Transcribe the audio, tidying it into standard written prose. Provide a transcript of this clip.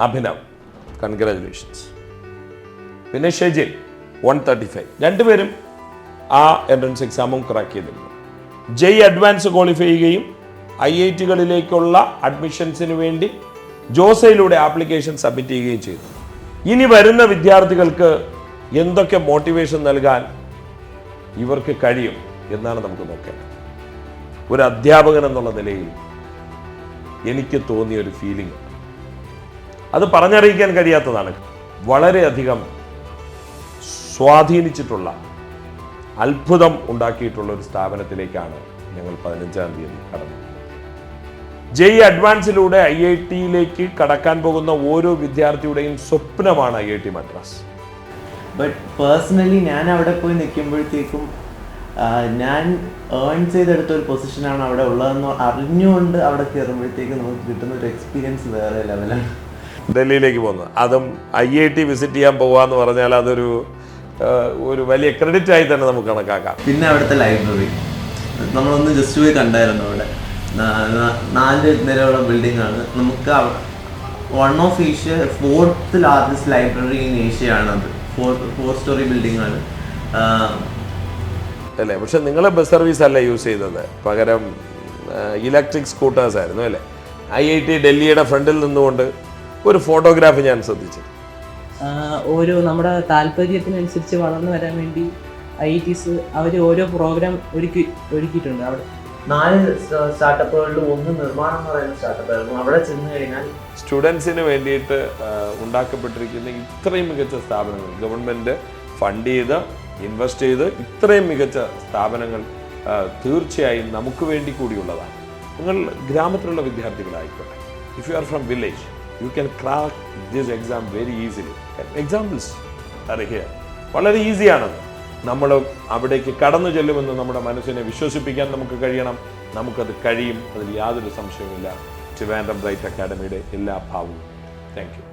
Abhinav, congratulations. പിന്നെ ഷെജിൻ 135. രണ്ടുപേരും ആ എൻട്രൻസ് എക്സാമും ക്രാക്ക് ചെയ്തിരുന്നു. ജെയ് അഡ്വാൻസ് ക്വാളിഫൈ ചെയ്യുകയും IIT-കളിലേക്കുള്ള അഡ്മിഷൻസിന് വേണ്ടി ജോസയിലൂടെ ആപ്ലിക്കേഷൻ സബ്മിറ്റ് ചെയ്യുകയും ചെയ്തു. ഇനി വരുന്ന വിദ്യാർത്ഥികൾക്ക് എന്തൊക്കെ മോട്ടിവേഷൻ നൽകാൻ ഇവർക്ക് കഴിയും എന്നാണ് നമുക്ക് നോക്കേണ്ടത്. ഒരു അധ്യാപകൻ എന്നുള്ള നിലയിൽ എനിക്ക് തോന്നിയ ഒരു ഫീലിംഗ്, അത് പറഞ്ഞറിയിക്കാൻ കഴിയാത്തതാണ്. വളരെയധികം സ്വാധീനിച്ചിട്ടുള്ള, അത്ഭുതം ഉണ്ടാക്കിയിട്ടുള്ള ഒരു സ്ഥാപനത്തിലേക്കാണ് ഞങ്ങൾ 15-ാം തീയതി കടന്നത്. ജെയ് അഡ്വാൻസിലൂടെ IIT-യിലേക്ക് കടക്കാൻ പോകുന്ന ഓരോ വിദ്യാർത്ഥിയുടെയും സ്വപ്നമാണ് IIT മദ്രാസ്. ബട്ട് പേഴ്സണലി ഞാൻ അവിടെ പോയി നിൽക്കുമ്പോഴത്തേക്കും ഞാൻ ഏൺ ചെയ്തെടുത്ത ഒരു പൊസിഷനാണ് അവിടെ ഉള്ളതെന്ന് അറിഞ്ഞുകൊണ്ട് അവിടെ കയറുമ്പോഴത്തേക്കും നമുക്ക് കിട്ടുന്ന ഒരു എക്സ്പീരിയൻസ് വേറെ ലെവലാണ്. ഡൽഹിയിലേക്ക് പോകുന്നത്, അതും IIT വിസിറ്റ് ചെയ്യാൻ പോകാന്ന് പറഞ്ഞാൽ അതൊരു വലിയ ക്രെഡിറ്റ് ആയി തന്നെ നമുക്ക് കണക്കാക്കാം. പിന്നെ അവിടുത്തെ ലൈബ്രറി നമ്മളൊന്ന് ജസ്റ്റ് പോയി കണ്ടായിരുന്നു. അവിടെ 4 നിലയുള്ള ബിൽഡിംഗ് ആണ്. നമുക്ക് one of Asia 4th largest library in Asia ആണത്. 4 സ്റ്റോറി ബിൽഡിംഗ് ആണ് അല്ലേ. പക്ഷെ നിങ്ങൾ ബസ് സർവീസ് അല്ല യൂസ് ചെയ്തത്, പകരം ഇലക്ട്രിക് സ്കൂട്ടേഴ്സ് ആയിരുന്നു അല്ലേ. IIT ഡൽഹിയുടെ ഫ്രണ്ടിൽ നിന്നുകൊണ്ട് ഒരു ഫോട്ടോഗ്രാഫ് ഞാൻ ശ്രദ്ധിച്ചു. ഓരോ നമ്മുടെ താല്പര്യത്തിനനുസരിച്ച് വളർന്നു വരാൻ വേണ്ടി IITs അവർ ഓരോ പ്രോഗ്രാം ഒരുക്കിയിട്ടുണ്ട്. അവിടെ 4 സ്റ്റാർട്ടപ്പുകളിൽ 1 നിർമ്മാണം എന്ന് പറയുന്ന സ്റ്റാർട്ടപ്പ് ആയിരുന്നു. അവിടെ ചെന്ന് കഴിഞ്ഞാൽ സ്റ്റുഡൻസിന് വേണ്ടിയിട്ട് ഉണ്ടാക്കപ്പെട്ടിരിക്കുന്ന ഇത്രയും മികച്ച സ്ഥാപനങ്ങൾ, ഗവൺമെൻറ് ഫണ്ട് ചെയ്ത് ഇൻവെസ്റ്റ് ചെയ്ത് ഇത്രയും മികച്ച സ്ഥാപനങ്ങൾ തീർച്ചയായും നമുക്ക് വേണ്ടി കൂടിയുള്ളതാണ്. നിങ്ങൾ ഗ്രാമത്തിലുള്ള വിദ്യാർത്ഥികളായിക്കോട്ടെ, if you are from village you can crack this exam very easily. Examples are here. വളരെ ഈസിയാണത്. നമ്മൾ അവിടേക്ക് കടന്നു ചെല്ലുമെന്ന് നമ്മുടെ മനസ്സിനെ വിശ്വസിപ്പിക്കാൻ നമുക്ക് കഴിയണം. നമുക്കത് കഴിയും, അതിൽ യാതൊരു സംശയവുമില്ല. ട്രിവാൻഡ്രം ബ്രൈറ്റ് അക്കാഡമിയുടെ എല്ലാ ഭാവവും. Thank you.